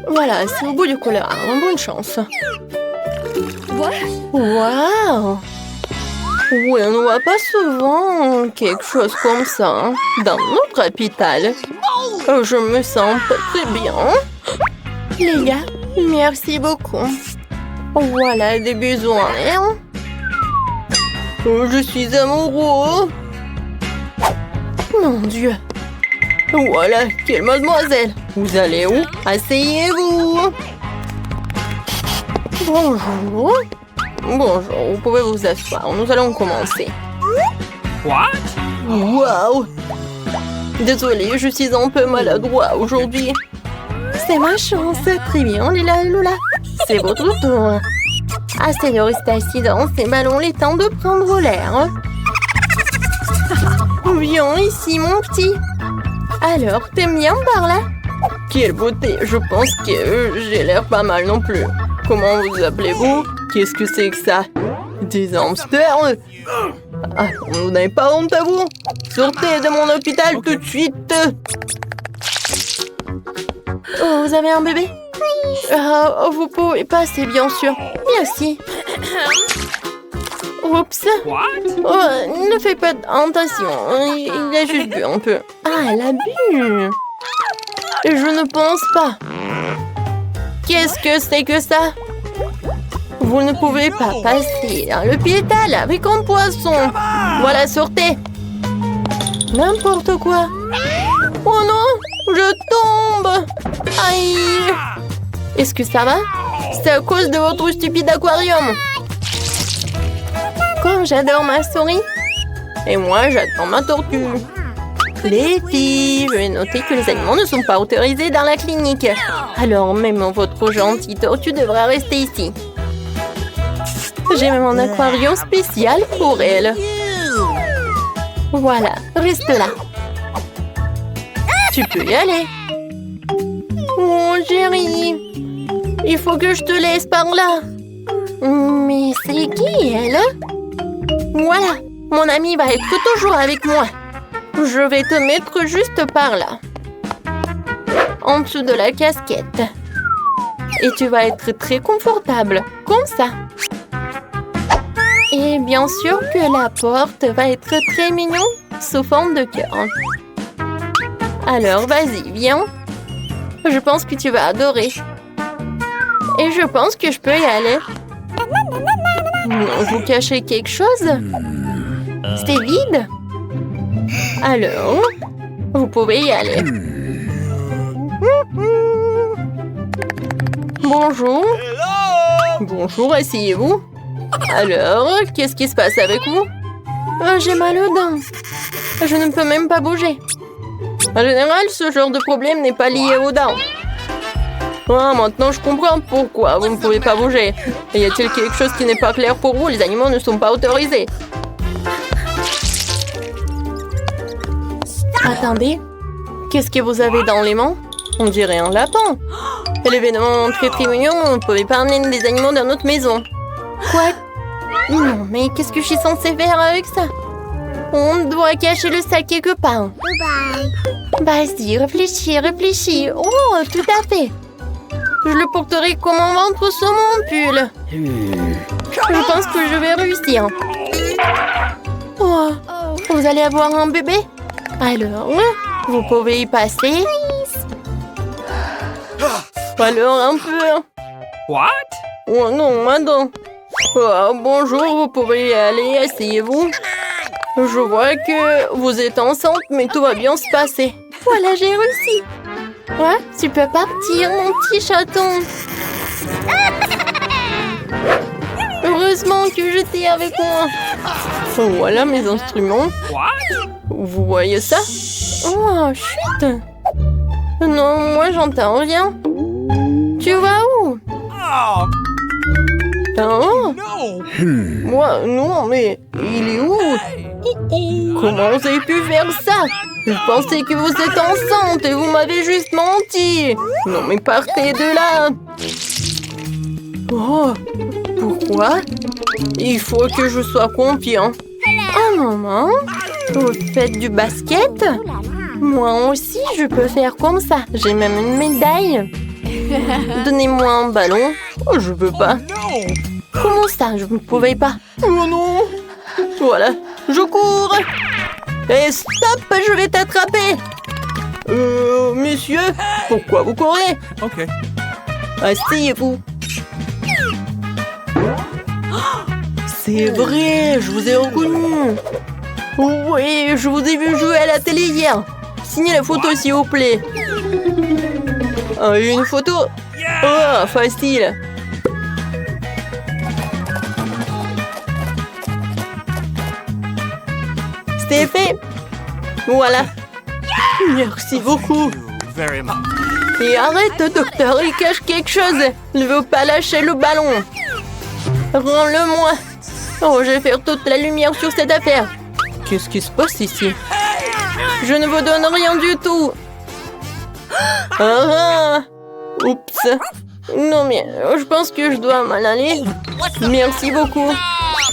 Voilà, c'est au bout du couloir. Bonne chance. Waouh! Oui, on ne voit pas souvent quelque chose comme ça hein, dans notre capitale. Je me sens pas très bien. Les gars, merci beaucoup. Voilà des besoins. Hein? Je suis amoureux. Mon Dieu. Voilà, quelle mademoiselle. Vous allez où? Asseyez-vous. Bonjour. Bonjour, vous pouvez vous asseoir. Nous allons commencer. What? Waouh! Désolée, je suis un peu maladroit aujourd'hui. C'est ma chance. Très bien, Lila et Lula. C'est votre tour. Assez de rester assis dans ces ballons, les temps de prendre l'air. Viens ici, mon petit. Alors, t'aimes bien par là? Quelle beauté! Je pense que j'ai l'air pas mal non plus. Comment vous appelez-vous? Qu'est-ce que c'est que ça? Des hamsters? Ah, vous n'avez pas honte à vous? Sortez de mon hôpital tout de suite! Oh, vous avez un bébé? Vous pouvez passer, bien sûr. Merci. Oups. Oh, ne fais pas attention. Il a juste bu un peu. Ah, elle a bu. Je ne pense pas. Qu'est-ce que c'est que ça? Vous ne pouvez pas passer dans l'hôpital avec un poisson. Voilà, sortez. N'importe quoi. Oh non, je tombe. Aïe. Est-ce que ça va? C'est à cause de votre stupide aquarium. Comme j'adore ma souris. Et moi, j'attends ma tortue. Les filles, je vais noter que les animaux ne sont pas autorisés dans la clinique. Alors, même votre gentille tortue devra rester ici. J'ai même un aquarium spécial pour elle. Voilà, reste là. Tu peux y aller. Oh, chérie. Il faut que je te laisse par là. Mais c'est qui, elle? Voilà, mon ami va être toujours avec moi. Je vais te mettre juste par là. En dessous de la casquette. Et tu vas être très confortable, comme ça. Et bien sûr que la porte va être très mignon, sous forme de cœur. Alors, vas-y, viens. Je pense que tu vas adorer. Et je pense que je peux y aller. Vous cachez quelque chose? C'est vide? Alors, vous pouvez y aller. Bonjour. Bonjour, asseyez-vous. Alors, qu'est-ce qui se passe avec vous? J'ai mal aux dents. Je ne peux même pas bouger. En général, ce genre de problème n'est pas lié aux dents. Ah, maintenant je comprends pourquoi vous ne pouvez pas bouger. Y a-t-il quelque chose qui n'est pas clair pour vous? Les animaux ne sont pas autorisés. Attendez, qu'est-ce que vous avez dans les mains? On dirait un lapin. C'est l'événement très mignon, on ne pouvait pas amener des animaux dans notre maison. Quoi? Non, mais qu'est-ce que je suis censée faire avec ça? On doit cacher le sac quelque part. Vas-y, réfléchis. Oh, tout à fait. Je le porterai comme un ventre sur mon pull. Je pense que je vais réussir. Oh, vous allez avoir un bébé? Alors, vous pouvez y passer. Alors, un peu. What? Oh non, madame. Oh, bonjour, vous pouvez y aller, asseyez-vous. Je vois que vous êtes enceinte, mais tout va bien se passer. Voilà, j'ai réussi. Ouais, tu peux partir, mon petit chaton. Heureusement que j'étais avec moi. Voilà mes instruments. Vous voyez ça? Oh, chut. Non, moi j'entends rien. Tu vas où? Oh. Moi, non, mais il est où? Comment vous avez pu faire ça? Je pensais que vous êtes enceinte et vous m'avez juste menti. Non, mais partez de là. Oh, pourquoi? Il faut que je sois confiant. Oh, maman, vous faites du basket? Moi aussi, je peux faire comme ça. J'ai même une médaille. Donnez-moi un ballon. Oh, je peux pas. No! Comment ça, je ne pouvais pas? Oh non! Voilà, je cours! Et stop, je vais t'attraper! Monsieur, pourquoi vous courez? Okay. Asseyez-vous. C'est vrai, je vous ai reconnu. Oui, je vous ai vu jouer à la télé hier. Signez la photo s'il vous plaît. Une photo? Oh, facile. C'est fait. Voilà. Merci beaucoup. Very much. Et arrête, docteur, il cache quelque chose. Il ne veut pas lâcher le ballon. Rends-le-moi. Oh, je vais faire toute la lumière sur cette affaire. Qu'est-ce qui se passe ici? Je ne vous donne rien du tout. Ah, oups. Non, mais je pense que je dois m'en aller. Merci beaucoup.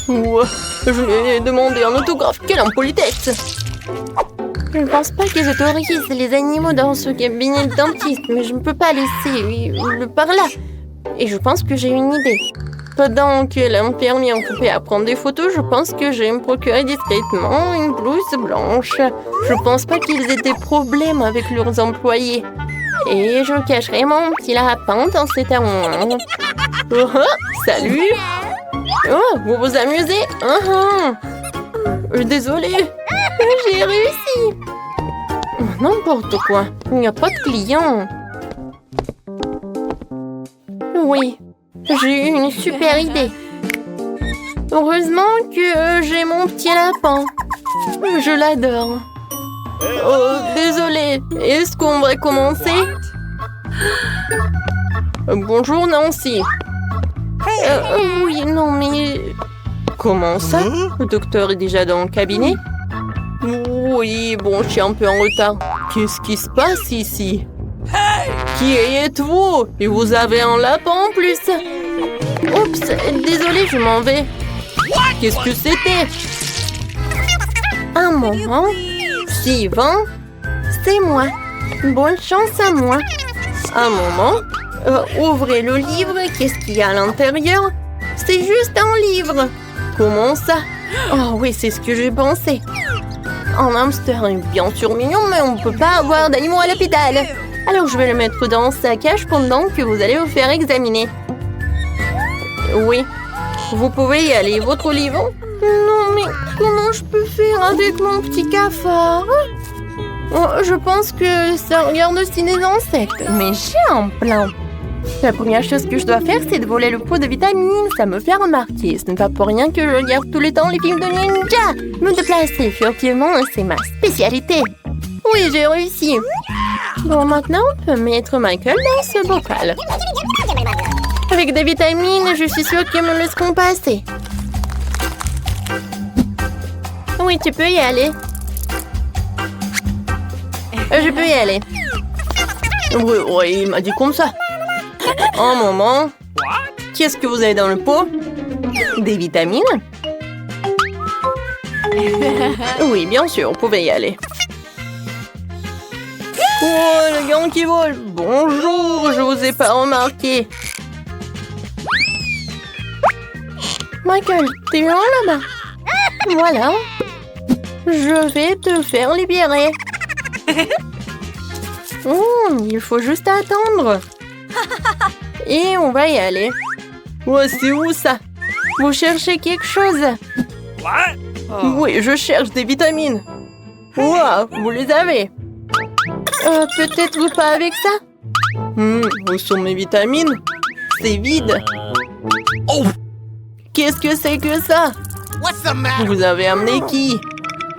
Ouah, je lui ai demandé un autographe. Quelle impolitesse. Je ne pense pas qu'ils autorisent les animaux dans ce cabinet de dentiste, mais je ne peux pas laisser le par là. Et je pense que j'ai une idée. Pendant que l'infirmière occupée à prendre des photos, je pense que je vais me procurer discrètement une blouse blanche. Je pense pas qu'ils aient des problèmes avec leurs employés. Et je cacherai mon petit lapin dans cet armoire. Oh, salut! Oh, vous vous amusez? Désolée, j'ai réussi. N'importe quoi, il n'y a pas de clients. Oui, j'ai eu une super idée. Heureusement que j'ai mon petit lapin. Je l'adore. Oh, désolée, est-ce qu'on va commencer? Bonjour Nancy. Oui, non mais... Comment ça? Le docteur est déjà dans le cabinet? Oui, bon, je suis un peu en retard. Qu'est-ce qui se passe ici? Qui êtes-vous? Et vous avez un lapin en plus? Oups, désolé, je m'en vais. Qu'est-ce que c'était? Un moment. Sylvain, c'est moi. Bonne chance à moi. Un moment. Ouvrez le livre. Qu'est-ce qu'il y a à l'intérieur? C'est juste un livre. Comment ça? Oh oui, c'est ce que j'ai pensé. Un hamster est bien sûr mignon, mais on ne peut pas avoir d'animaux à l'hôpital. Alors je vais le mettre dans sa cage pendant que vous allez vous faire examiner. Oui, vous pouvez y aller. Votre livre? Non, mais comment je peux faire avec mon petit cafard? Oh, je pense que ça regarde aussi des insectes. Mais j'ai un plan. La première chose que je dois faire, c'est de voler le pot de vitamines. Ça me fait remarquer. Ce n'est pas pour rien que je regarde tout le temps les films de ninja. Me déplacer furtivement, c'est ma spécialité. Oui, j'ai réussi. Bon, maintenant, on peut mettre Michael dans ce bocal. Avec des vitamines, je suis sûre qu'ils me laisseront passer. Oui, tu peux y aller. Je peux y aller. Oui, il m'a dit comme ça. Un moment. Qu'est-ce que vous avez dans le pot? Des vitamines? Oui, bien sûr, vous pouvez y aller. Oh, le gant qui vole. Bonjour, je vous ai pas remarqué. Michael, t'es loin là-bas? Voilà. Je vais te faire libérer. Il faut juste attendre. Et on va y aller. Oh, c'est où ça? Vous cherchez quelque chose? What? Oui, je cherche des vitamines. Wow, vous les avez. Peut-être vous pas avec ça? Où sont mes vitamines? C'est vide. Oh! Qu'est-ce que c'est que ça? What's the matter? Vous avez amené qui?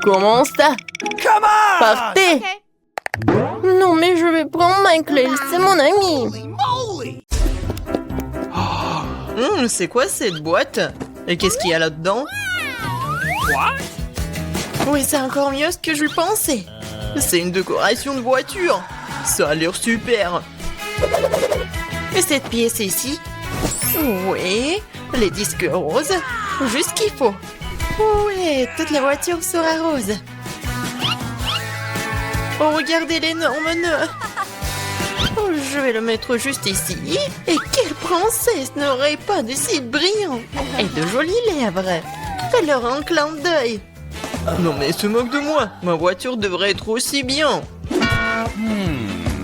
Comment ça? Come on! Partez! Non, mais je vais prendre Michael, c'est mon ami. Moly! C'est quoi cette boîte? Et qu'est-ce qu'il y a là-dedans? What? Oui, c'est encore mieux ce que je pensais. C'est une décoration de voiture. Ça a l'air super. Et cette pièce ici? Oui, les disques roses. Juste ce qu'il faut. Ouais, toute la voiture sera rose. Oh, regardez l'énorme nœud. Oh, je vais le mettre juste ici. Et quelle princesse n'aurait pas de cils brillants et de jolies lèvres? Fais-leur un clin d'œil. Non mais se moque de moi. Ma voiture devrait être aussi bien.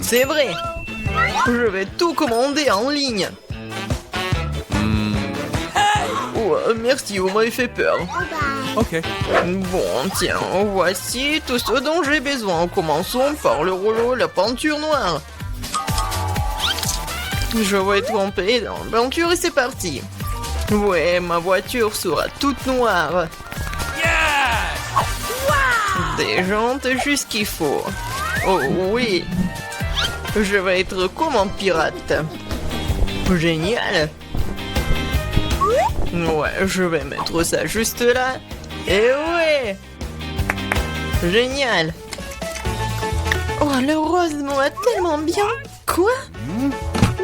C'est vrai. Je vais tout commander en ligne. Oh, merci, vous m'avez fait peur. Okay. Bon, tiens, voici tout ce dont j'ai besoin. Commençons par le rouleau, la peinture noire. Je vais tremper dans la peinture et c'est parti. Ouais, ma voiture sera toute noire. Des jantes juste qu'il faut. Oh oui. Je vais être comme un pirate. Génial. Ouais, je vais mettre ça juste là. Et ouais. Génial. Oh, le rose me va tellement bien. Quoi?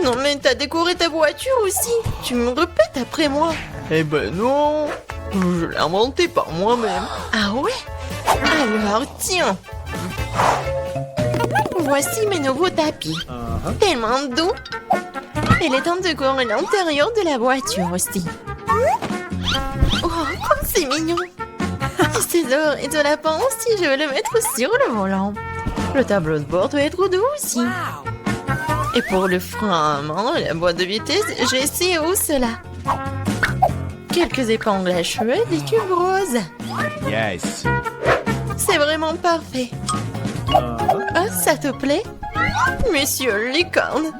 Non mais t'as décoré ta voiture aussi. Tu me répètes après moi. Eh ben non. Je l'ai inventé par moi-même. Ah ouais? Alors tiens. Voici mes nouveaux tapis. Tellement doux. Il est temps de décorer l'intérieur de la voiture aussi. Oh, comme c'est mignon. C'est d'or et de lapin aussi, je vais le mettre sur le volant. Le tableau de bord doit être doux aussi. Et pour le frein à main et la boîte de vitesse, j'ai ces hausses-là. Quelques épingles à cheveux et des tubes roses. Yes. C'est vraiment parfait. Ah, ça te plaît? Monsieur Licorne,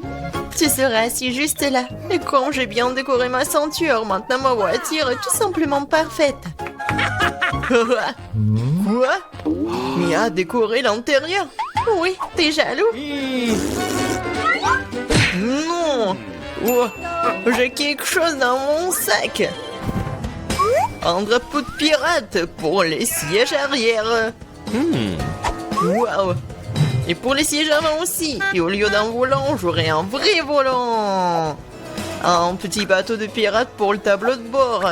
tu seras assis juste là. Et quand j'ai bien décoré ma ceinture, maintenant ma voiture est tout simplement parfaite. Quoi? Mia a décoré l'intérieur? Oui, t'es jaloux? Non! Oh, j'ai quelque chose dans mon sac. Un drapeau de pirate pour les sièges arrière. Wow! Et pour les sièges avant aussi. Et au lieu d'un volant, j'aurai un vrai volant. Un petit bateau de pirate pour le tableau de bord.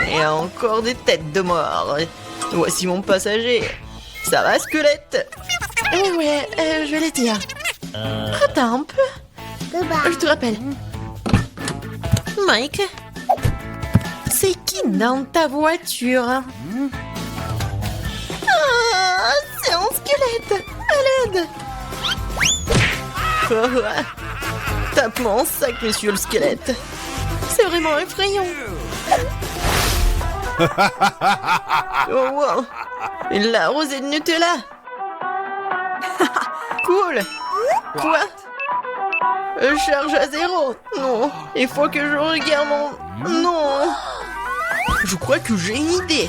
Et encore des têtes de mort. Voici mon passager. Ça va, squelette? Ouais, je vais les dire. Attends un peu. Je te rappelle. Mike, c'est qui dans ta voiture? Ah, c'est un squelette. À l'aide. Tape mon sac, monsieur le squelette. C'est vraiment effrayant. Oh wow. La rosée de Nutella. Cool. Quoi? Charge à 0. Non. Il faut que je regarde mon... Non. Je crois que j'ai une idée.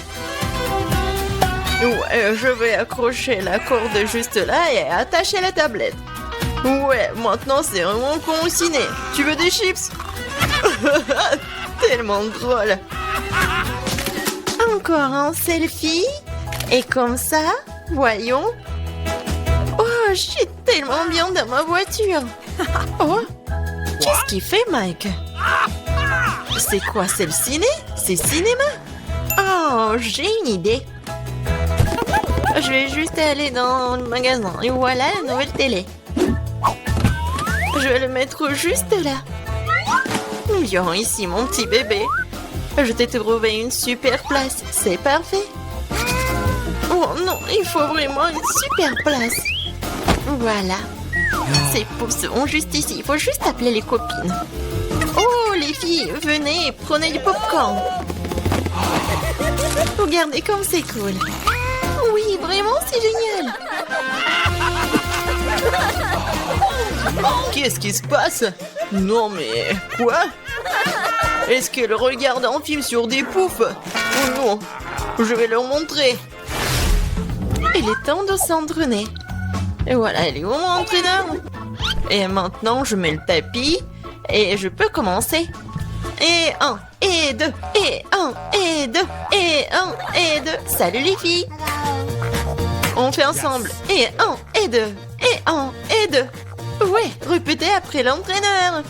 Ouais, je vais accrocher la corde juste là et attacher la tablette. Ouais, maintenant c'est vraiment con au ciné. Tu veux des chips? Tellement drôle. Encore un selfie. Et comme ça, voyons. Oh, je suis tellement bien dans ma voiture. Oh, qu'est-ce qu'il fait, Mike? C'est quoi, c'est le ciné? C'est cinéma? Oh, j'ai une idée. Je vais juste aller dans le magasin. Et voilà la nouvelle télé. Je vais le mettre juste là. Viens ici, mon petit bébé. Je t'ai trouvé une super place. C'est parfait. Oh non, il faut vraiment une super place. Voilà. Ces pouces sont juste ici. Il faut juste appeler les copines. Oh, les filles, venez, prenez du popcorn. Regardez comme c'est cool. Oui, vraiment, c'est génial. Qu'est-ce qui se passe? Non, mais quoi? Est-ce qu'elle regarde un film sur des poufs? Oh non, je vais leur montrer. Il est temps de s'entraîner. Et voilà, elle est où mon entraîneur? Et maintenant, je mets le tapis et je peux commencer. Et 1, et 2, et 1, et 2, et 1, et 2. Salut les filles. On fait ensemble. Et 1, et 2, et 1, et 2. Ouais, répétez après l'entraîneur.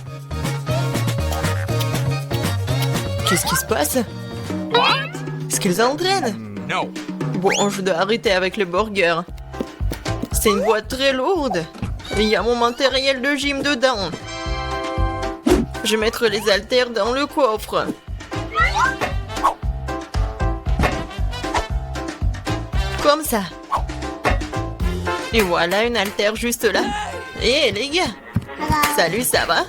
Qu'est-ce qui se passe? Est-ce qu'ils entraînent? No. Bon, je dois arrêter avec le burger. C'est une boîte très lourde. Il y a mon matériel de gym dedans. Je vais mettre les haltères dans le coffre. Comme ça. Et voilà une haltère juste là. Hé les gars. Salut, ça va?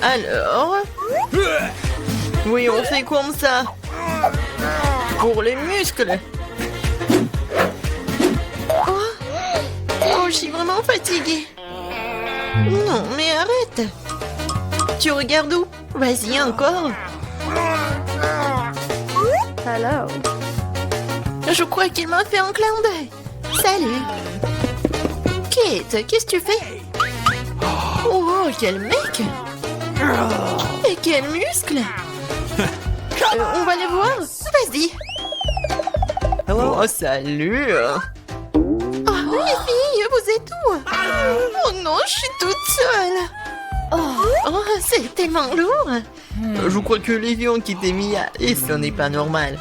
Alors? Oui, on fait comme ça. Pour les muscles. Oh, je suis vraiment fatiguée. Non, mais arrête. Tu regardes où? Vas-y, encore. Hello. Je crois qu'il m'a fait un clin d'œil. Salut. Kate, qu'est-ce que tu fais? Oh, quel mec. Et quel muscle. On va les voir. Vas-y. Oh, salut. Oh, les filles, vous êtes où? Oh non, je suis toute seule. Oh, c'est tellement lourd. Je crois que les filles ont quitté Mia et ce n'est pas normal.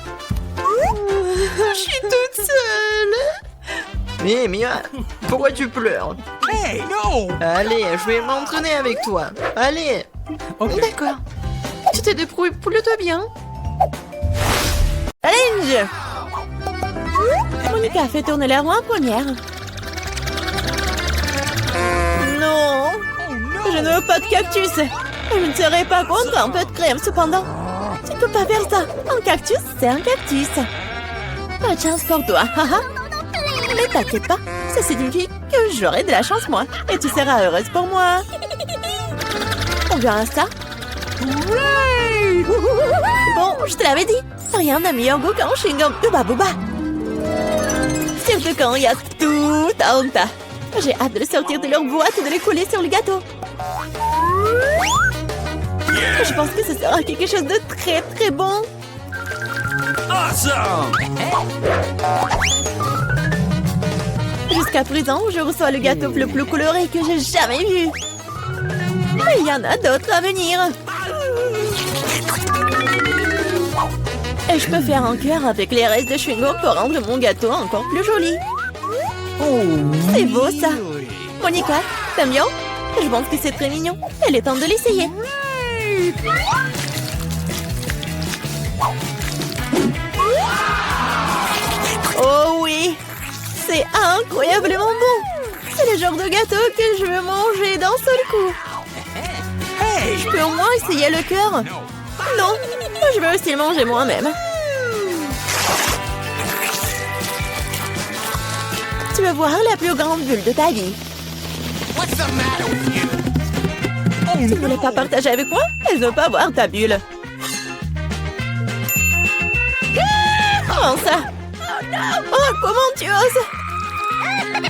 Je suis toute seule. Mais Mia, pourquoi tu pleures? Hey, no! Allez, je vais m'entraîner avec toi. Allez. Ok. D'accord. Tu t'es débrouillé plutôt bien. Challenge! Monica fait tourner la roue en première. Non! Je ne veux pas de cactus. Je ne serais pas contre un peu de crème cependant. Tu ne peux pas faire ça. Un cactus, c'est un cactus. Pas de chance pour toi, haha. Mais t'inquiète pas, ça signifie que j'aurai de la chance moi. Et tu seras heureuse pour moi. On verra ça. Bon, je te l'avais dit. Rien n'a meilleur goût qu'un chewing-gum Booba Booba. Surtout quand il y a tout un tas. J'ai hâte de le sortir de leur boîte et de les coller sur le gâteau. Je pense que ce sera quelque chose de très très bon. Awesome! Jusqu'à présent, je reçois le gâteau le plus coloré que j'ai jamais vu. Mais il y en a d'autres à venir. Et je peux faire un cœur avec les restes de chewing-gum pour rendre mon gâteau encore plus joli. C'est beau ça. Monica, t'aimes bien? Je pense que c'est très mignon. Il est temps de l'essayer. Oh oui, c'est incroyablement bon. C'est le genre de gâteau que je veux manger d'un seul coup. Je peux au moins essayer le cœur? Non, je veux aussi le manger moi-même. Tu veux voir la plus grande bulle de ta vie? Tu ne voulais pas partager avec moi? Elle ne veut pas voir ta bulle. Comment ça? Oh, comment tu oses?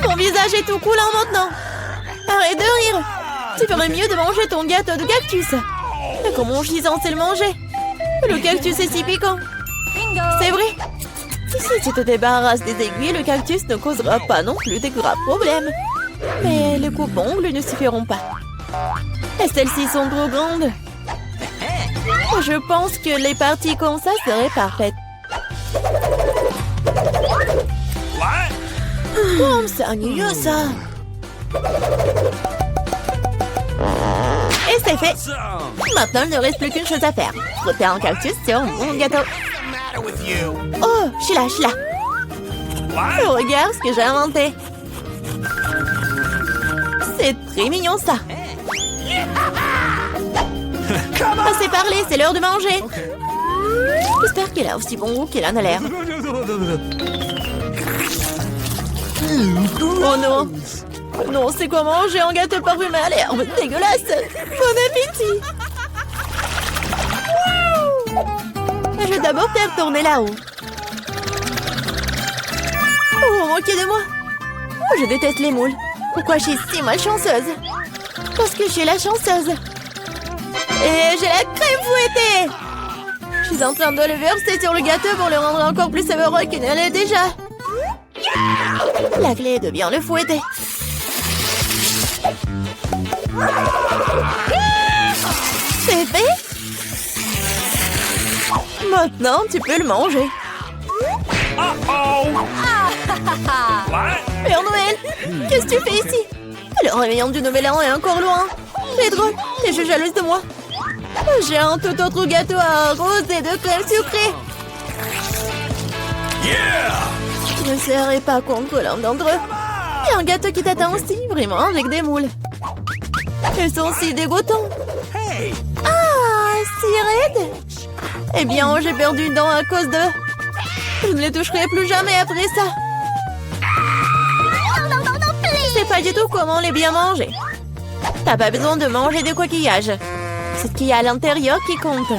Ton visage est tout coulant maintenant. Arrête de rire. Tu ferais mieux de manger ton gâteau de cactus. Mais comment je suis censée le manger? Le cactus est si piquant. C'est vrai. Si tu te débarrasses des aiguilles, le cactus ne causera pas non plus de graves problèmes. Mais les coupes-ongles ne suffiront pas. Et celles-ci sont trop grandes. Je pense que les parties comme ça seraient parfaites. Comme c'est ennuyeux ça. Et c'est fait. Maintenant, il ne reste plus qu'une chose à faire. Frotter un cactus sur mon gâteau. Oh, je suis là. Oh, regarde ce que j'ai inventé. C'est très mignon ça. Assez parlé, c'est l'heure de manger. J'espère qu'elle a aussi bon goût qu'elle en a l'air. Oh non. Non, c'est quoi manger un gâteau parfumé à l'herbe? Dégueulasse. Bon appétit. Je vais d'abord faire tourner là-haut. Oh, moquez de moi. Oh, je déteste les moules. Pourquoi je suis si malchanceuse? Parce que je suis la chanceuse. Et j'ai la crème fouettée. Je suis en train de le verser sur le gâteau pour le rendre encore plus savoureux qu'il ne l'est déjà. La clé est de bien le fouetter. C'est fait. Maintenant, tu peux le manger. Uh-oh! Père Noël, qu'est-ce que tu fais ici? Le réveillon du nouvel an est encore loin. C'est drôle, es-je jalouse de moi? J'ai un tout autre gâteau à rose et de crème sucrée. Ne serrez pas contre l'un d'entre eux. Il y a un gâteau qui t'attend aussi, vraiment, avec des moules. Ils sont si dégoûtants. Ah, si raides. Eh bien, j'ai perdu une dent à cause d'eux. Je ne les toucherai plus jamais après ça. C'est pas du tout comment les bien manger. T'as pas besoin de manger des coquillages. C'est ce qu'il y a à l'intérieur qui compte.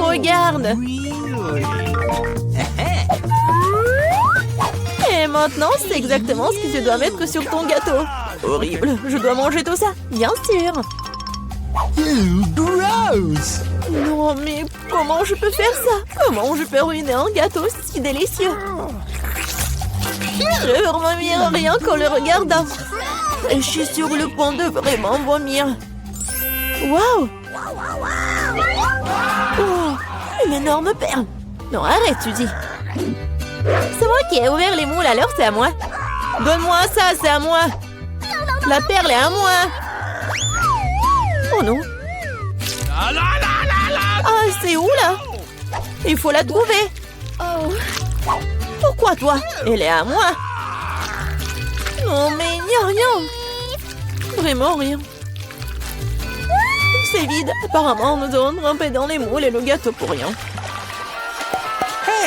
Regarde. Et maintenant, c'est exactement ce que tu dois mettre sur ton gâteau. Horrible, je dois manger tout ça, bien sûr. Gross! Non, mais comment je peux faire ça? Comment je peux ruiner un gâteau si délicieux? Je veux vomir rien qu'en le regardant. Et je suis sur le point de vraiment vomir. Waouh! Oh, une énorme perle. Non, arrête, tu dis. C'est moi qui ai ouvert les moules, alors c'est à moi. Donne-moi ça, c'est à moi. La perle est à moi. Oh non. Ah, c'est où là? Il faut la trouver. Pourquoi toi? Elle est à moi. Non, mais il n'y a rien. Vraiment rien. C'est vide. Apparemment, nous avons trempé dans les moules et le gâteau pour rien.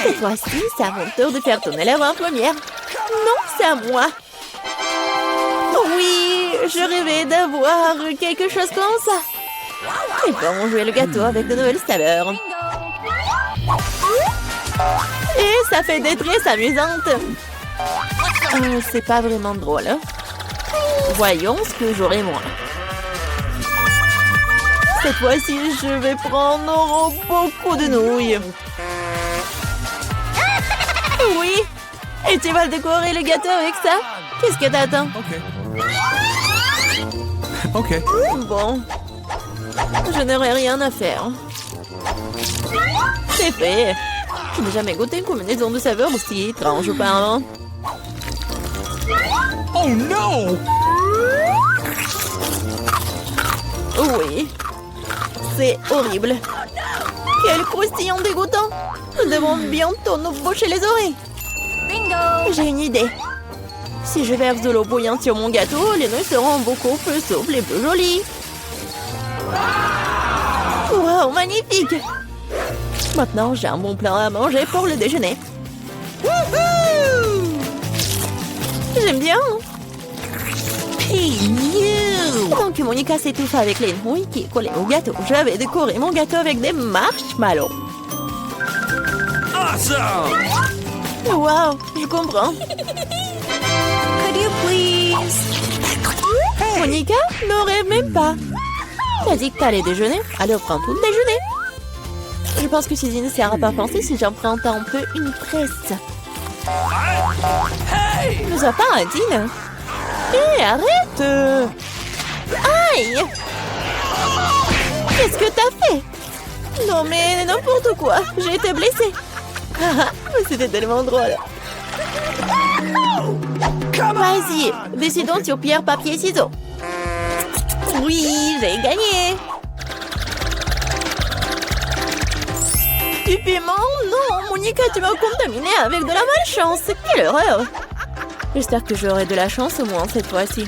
Cette fois-ci, c'est à mon tour de faire tourner la roue en première. Non, c'est à moi. Oui, je rêvais d'avoir quelque chose comme ça. Et bon, jouer le gâteau avec de nouvelles saveurs. Et ça fait des tresses amusantes. C'est pas vraiment drôle. Hein? Voyons ce que j'aurai moi. Cette fois-ci, je vais prendre beaucoup de nouilles. Oui. Et tu vas décorer le gâteau avec ça? Qu'est-ce que t'attends? Ok. Bon. Je n'aurai rien à faire. C'est fait. Je n'ai jamais goûté une combinaison de saveurs aussi étrange auparavant. Oh non! Oui. C'est horrible. Quel croustillant dégoûtant. Nous devons bientôt nous boucher les oreilles. Bingo! J'ai une idée. Si je verse de l'eau bouillante sur mon gâteau, les nouilles seront beaucoup plus souples et plus jolies. Wow, magnifique! Maintenant, j'ai un bon plat à manger pour le déjeuner. J'aime bien. Donc, Monica s'étouffe avec les nouilles qui est collées au gâteau. Je vais décorer mon gâteau avec des marshmallows. Awesome! Wow, je comprends. Could you please? Monica, ne rêve même pas. T'as dit que t'allais déjeuner, alors prends tout le déjeuner. Je pense que ceci ne sert à pas penser si j'emprunte un peu une presse. Ne sois pas indigne. Hé, arrête! Aïe! Qu'est-ce que t'as fait? Non mais n'importe quoi, j'ai été blessée. C'était tellement drôle. Vas-y, décidons sur pierre, papier, ciseaux. Oui, j'ai gagné. Du piment? Non, Monica, tu m'as contaminé avec de la malchance. Quelle horreur! J'espère que j'aurai de la chance au moins cette fois-ci.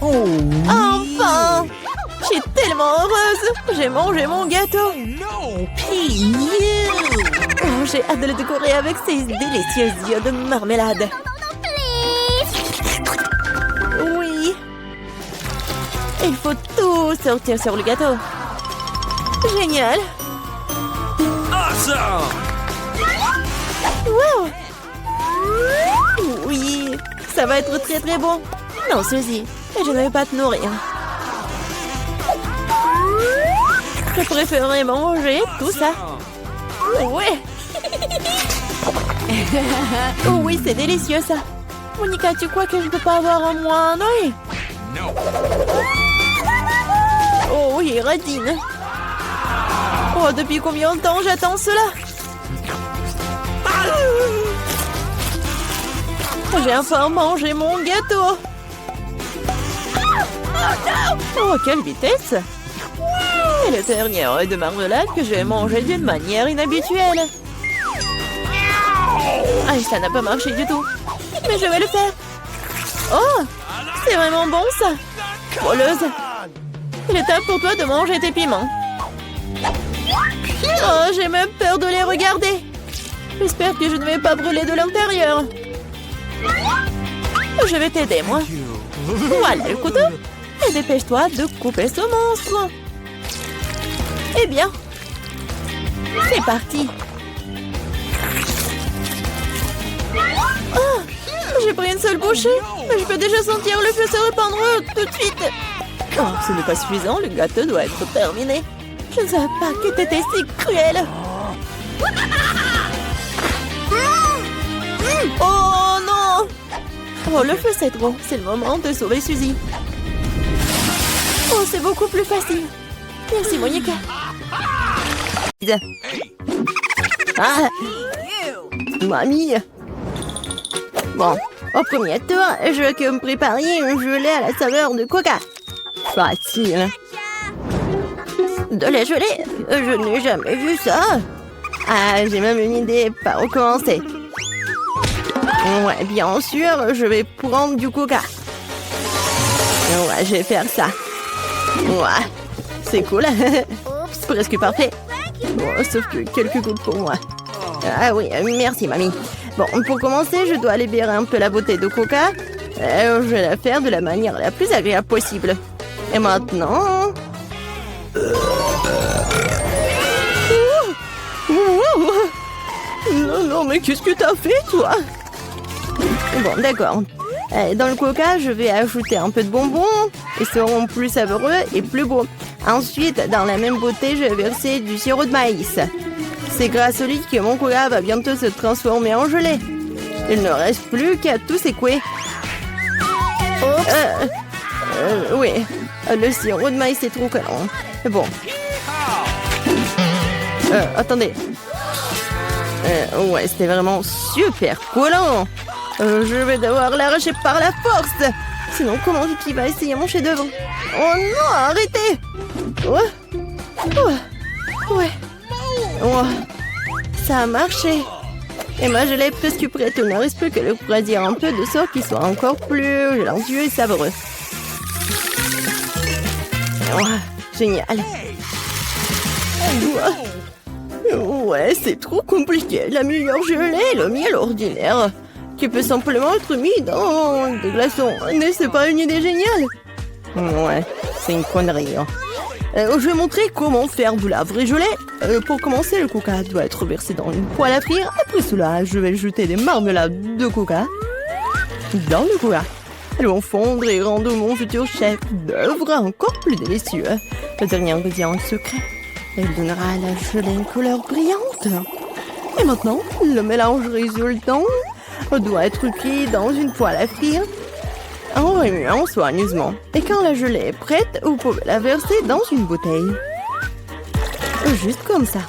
Oh! Enfin! Je suis tellement heureuse! J'ai mangé mon gâteau! No! Oh, j'ai hâte de le décorer avec ces délicieux yeux de marmelade. Oui! Il faut tout sortir sur le gâteau. Génial! Awesome! Wow! Oui! Ça va être très très bon. Non, Suzy, je ne vais pas te nourrir. Je préférerais manger tout ça. Ouais! Oh oui, c'est délicieux ça. Monica, tu crois que je ne peux pas avoir un moins un œil? No! Oh oui, radine. Oh, depuis combien de temps j'attends cela? J'ai enfin mangé mon gâteau. Oh, quelle vitesse! Et le dernier œuf de marmelade que je vais manger d'une manière inhabituelle. Ah, ça n'a pas marché du tout. Mais je vais le faire. Oh, c'est vraiment bon ça. Voleuse. Il est temps pour toi de manger tes piments. Oh, j'ai même peur de les regarder. J'espère que je ne vais pas brûler de l'intérieur. Je vais t'aider, moi. Voilà le couteau. Et dépêche-toi de couper ce monstre. Eh bien, c'est parti. Oh, j'ai pris une seule bouchée, mais je peux déjà sentir le feu se répandre tout de suite. Oh, ce n'est pas suffisant, le gâteau doit être terminé. Je ne savais pas que t'étais si cruel. Oh non! Oh, le feu c'est trop. C'est le moment de sauver Suzy. Oh, c'est beaucoup plus facile. Merci, Monica. Ah! Mamie! Bon, au premier tour, je veux que vous me prépariez un gelé à la saveur de coca. Facile. De la gelée? Je n'ai jamais vu ça. Ah, j'ai même une idée par où commencer. Ouais, bien sûr, je vais prendre du coca. Ouais, je vais faire ça. Ouais, c'est cool. Presque parfait. Bon, sauf que quelques gouttes pour moi. Ah oui, merci, mamie. Bon, pour commencer, je dois libérer un peu la bouteille de coca. Je vais la faire de la manière la plus agréable possible. Et maintenant... Non, non, mais qu'est-ce que t'as fait, toi? Bon, d'accord. Dans le coca, je vais ajouter un peu de bonbons. Ils seront plus savoureux et plus beaux. Ensuite, dans la même bouteille, je vais verser du sirop de maïs. C'est grâce au liquide que mon coca va bientôt se transformer en gelée. Il ne reste plus qu'à tout secouer. Oui, le sirop de maïs est trop collant. Bon. Attendez. Ouais, c'était vraiment super collant. Je vais devoir l'arracher par la force. Sinon, comment Vicky va essayer mon chef-d'œuvre? Oh non, arrêtez! Ouais. Oh, ça a marché. Et moi, je l'ai presque prête. Il ne reste plus que le refroidir un peu de sorte qu'il soit encore plus gélancieux et savoureux. Oh, génial. Ouais, c'est trop compliqué. La meilleure gelée est le miel ordinaire, qui peut simplement être mis dans des glaçons. Mais c'est pas une idée géniale? Ouais, c'est une connerie. Hein. Je vais montrer comment faire de la vraie gelée. Pour commencer, le coca doit être versé dans une poêle à frire. Après cela, je vais jeter des marmelades de coca dans le coca. Elles vont fondre et rendre mon futur chef d'œuvre encore plus délicieux. Le dernier ingrédient secret. Elle donnera à la gelée une couleur brillante. Et maintenant, le mélange résultant doit être cuit dans une poêle à frire en remuant soigneusement. Et quand la gelée est prête, vous pouvez la verser dans une bouteille. Juste comme ça.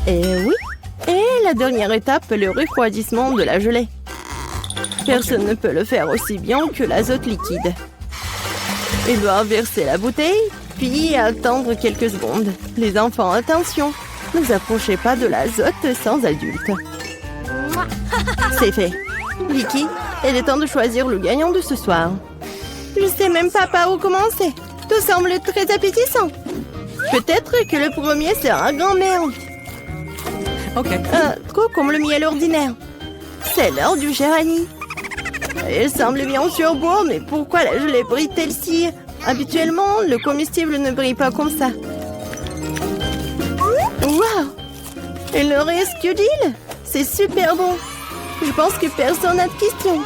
Et oui. Et la dernière étape, le refroidissement de la gelée. Personne ne peut le faire aussi bien que l'azote liquide. Il doit verser la bouteille, puis attendre quelques secondes. Les enfants, attention, ne vous approchez pas de l'azote sans adulte. C'est fait. Vicky, il est temps de choisir le gagnant de ce soir. Je sais même pas par où commencer. Tout semble très appétissant. Peut-être que le premier sera grand-mère. Ok. Trop comme le miel ordinaire. C'est l'heure du cher Annie. Il semble bien sûr beau, mais pourquoi la gelée brille-t-elle si? Habituellement, le comestible ne brille pas comme ça. Waouh! Il ne reste que d'île. C'est super bon. Je pense que personne n'a de questions.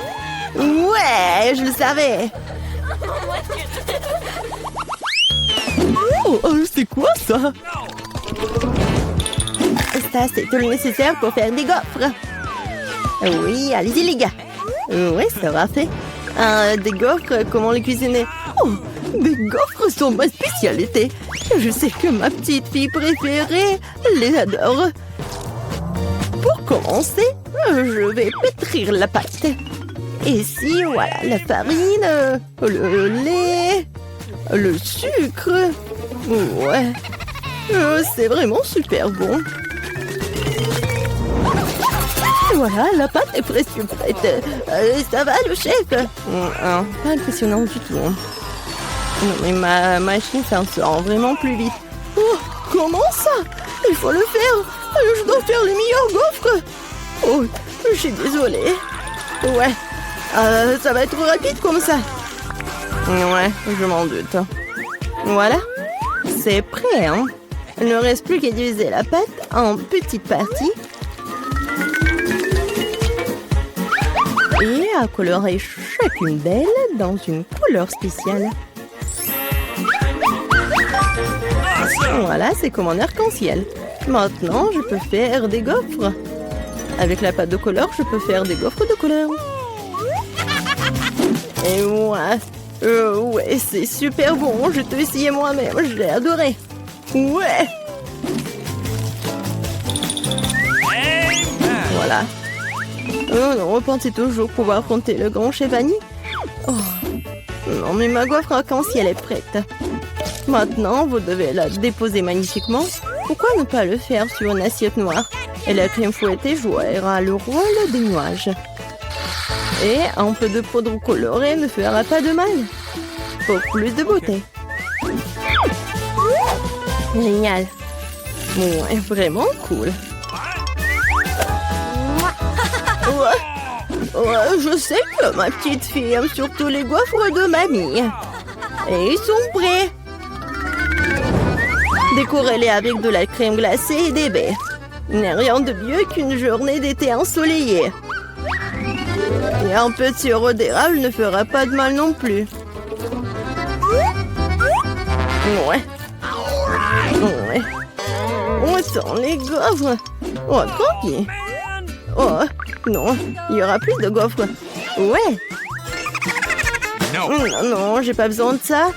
Ouais, je le savais. Oh, c'est quoi ça? Ça, c'est tout le nécessaire pour faire des gaufres. Oui, allez-y les gars. Oui, ça va fait. Des gaufres, comment les cuisiner? Oh, des gaufres sont ma spécialité. Je sais que ma petite fille préférée les adore. Pour Pour commencer, je vais pétrir la pâte. Ici, voilà, la farine, le lait, le sucre. Ouais, c'est vraiment super bon. Voilà, la pâte est presque prête. Ça va, le chef? Pas impressionnant du tout. Non, mais ma machine s'en sort vraiment plus vite. Oh, comment ça? Il faut le faire. Je dois faire les meilleurs gaufres. Oh, je suis désolée. Ouais, ça va être rapide comme ça. Ouais, je m'en doute. Voilà, c'est prêt, hein? Il ne reste plus qu'à diviser la pâte en petites parties. Et à colorer chacune d'elles dans une couleur spéciale. Voilà, c'est comme un arc-en-ciel. Maintenant, je peux faire des gaufres. Avec la pâte de couleur, je peux faire des gaufres de couleur. Et ouais, c'est super bon. Je te essayé moi-même, je l'ai adoré. Ouais. Voilà. Oh non, pensez toujours pouvoir affronter le grand chef Annie. Oh. Non, mais ma gaufre arc-en-ciel est prête. Maintenant, vous devez la déposer magnifiquement. Pourquoi ne pas le faire sur une assiette noire? Et la crème fouettée jouera le rôle des nuages. Et un peu de poudre colorée ne fera pas de mal. Pour plus de beauté. Génial. Ouais, vraiment cool. Ouais, je sais que ma petite fille aime surtout les gaufres de mamie. Et ils sont prêts. Décorez-les avec de la crème glacée et des baies. Il n'y a rien de mieux qu'une journée d'été ensoleillée. Et un peu de sirop d'érable ne fera pas de mal non plus. Ouais. Autant les gaufres. Oh, tranquille. Oh, non, il y aura plus de gaufres. Ouais. Non, j'ai pas besoin de ça.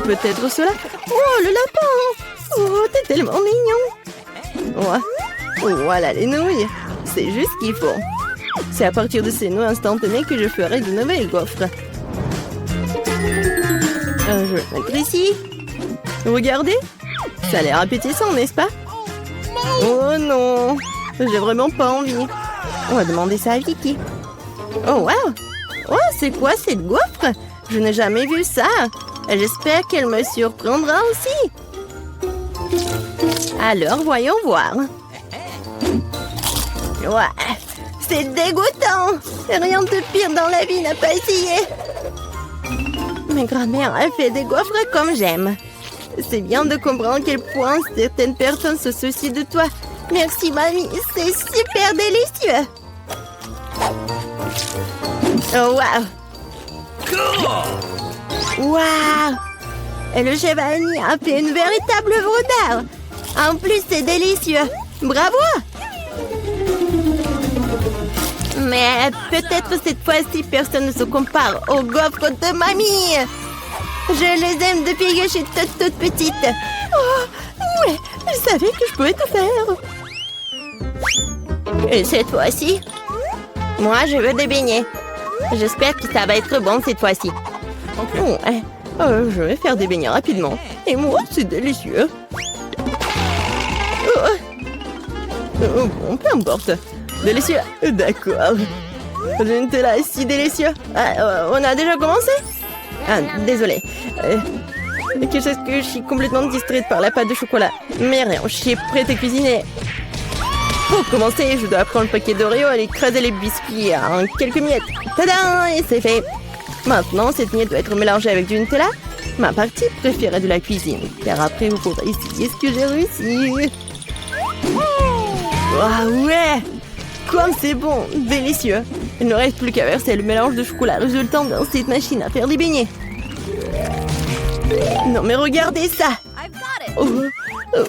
Peut-être cela. Oh, le lapin. Oh, t'es tellement mignon. Ouais. Voilà les nouilles. C'est juste ce qu'il faut. C'est à partir de ces nouilles instantanées que je ferai de nouvelles gaufres. Je vais le mettre ici. Regardez. Ça a l'air appétissant, n'est-ce pas? Oh non. J'ai vraiment pas envie. On va demander ça à Vicky. Oh, wow. Oh, c'est quoi cette gaufre? Je n'ai jamais vu ça. J'espère qu'elle me surprendra aussi. Alors, voyons voir. Ouais, c'est dégoûtant. Rien de pire dans la vie n'a pas essayé. Ma grand-mère a fait des gaufres comme j'aime. C'est bien de comprendre à quel point certaines personnes se soucient de toi. Merci, mamie. C'est super délicieux. Oh, wow. Wow. Et le chef Annie a fait une véritable œuvre d'art. En plus, c'est délicieux. Bravo. Mais peut-être cette fois-ci, personne ne se compare aux gaufres de mamie. Je les aime depuis que je suis toute petite. Oh, ouais, je savais que je pouvais tout faire. Et cette fois-ci, moi, je veux des beignets. J'espère que ça va être bon cette fois-ci. Ouais, je vais faire des beignets rapidement. Et moi, c'est délicieux. Bon, peu importe. Délicieux. D'accord. Le Nutella est si délicieux. On a déjà commencé? Désolée. Quelque chose que je suis complètement distraite par la pâte de chocolat. Mais rien, je suis prête à cuisiner. Pour commencer, je dois prendre le paquet d'Oreo et écraser les biscuits en quelques miettes. Tadam! Et c'est fait. Maintenant, cette miette doit être mélangée avec du Nutella. Ma partie préférée de la cuisine. Car après, vous pourrez essayer ce que j'ai réussi. Ah ouais! Comme c'est bon! Délicieux! Il ne reste plus qu'à verser le mélange de chocolat résultant dans cette machine à faire des beignets. Non mais regardez ça!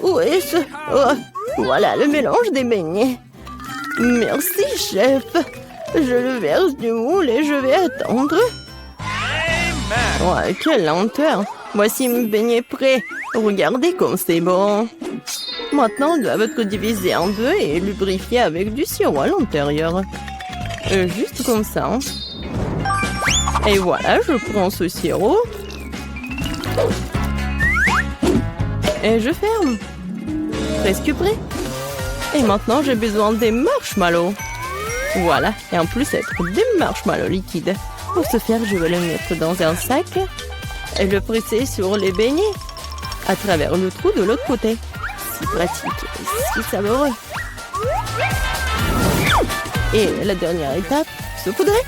Où est-ce? Oh, voilà le mélange des beignets. Merci, chef. Je le verse du moule et je vais attendre. Ouais, quelle lenteur. Voici mes beignets prêts. Regardez comme c'est bon. Maintenant, elles doivent être divisées en deux et lubrifiées avec du sirop à l'intérieur. Juste comme ça. Et voilà, je prends ce sirop. Et je ferme. Presque prêt. Et maintenant, j'ai besoin des marshmallows. Voilà, et en plus, être des marshmallows liquides. Pour ce faire, je vais le mettre dans un sac et le presser sur les beignets à travers le trou de l'autre côté. Si pratique et si savoureux. Et la dernière étape, saupoudrer.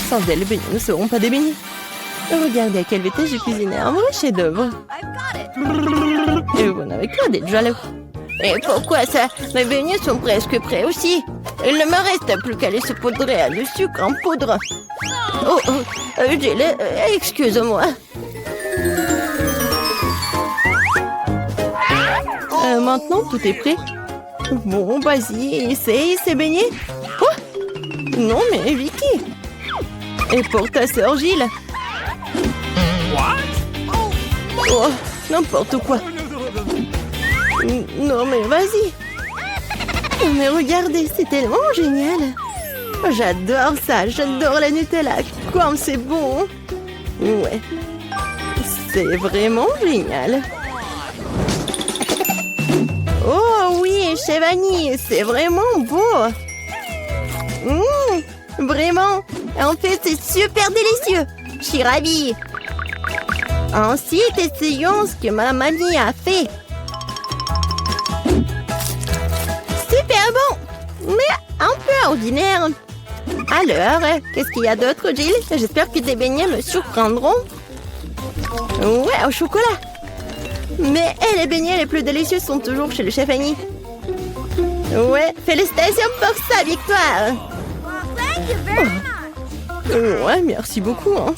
Sans elle, les beignets ne seront pas des beignets. Regardez à quelle vitesse j'ai cuisiné un vrai chef-d'œuvre. Et vous n'avez qu'à d'être jaloux. Et pourquoi ça? Mes beignets sont presque prêts aussi. Il ne me reste plus qu'à les saupoudrer à du sucre en poudre. Oh, excuse-moi. Maintenant, tout est prêt. Bon, vas-y, essaye ces beignets. Oh! Non, mais Vicky. Et pour ta sœur Gilles. Oh, n'importe quoi. Non, mais vas-y. Mais regardez, c'est tellement génial. J'adore ça, j'adore la Nutella. Comme c'est bon. Ouais. C'est vraiment génial. Oh oui, chez Vanille, c'est vraiment beau. Vraiment. En fait, c'est super délicieux. Je suis ravie. Ensuite, essayons ce que ma mamie a fait. Super bon, mais un peu ordinaire. Alors, qu'est-ce qu'il y a d'autre, Jill? J'espère que tes beignets me surprendront. Ouais, au chocolat. Mais les beignets les plus délicieux sont toujours chez le chef Annie. Ouais, félicitations pour sa victoire. Thank you very much. Ouais, merci beaucoup. Hein.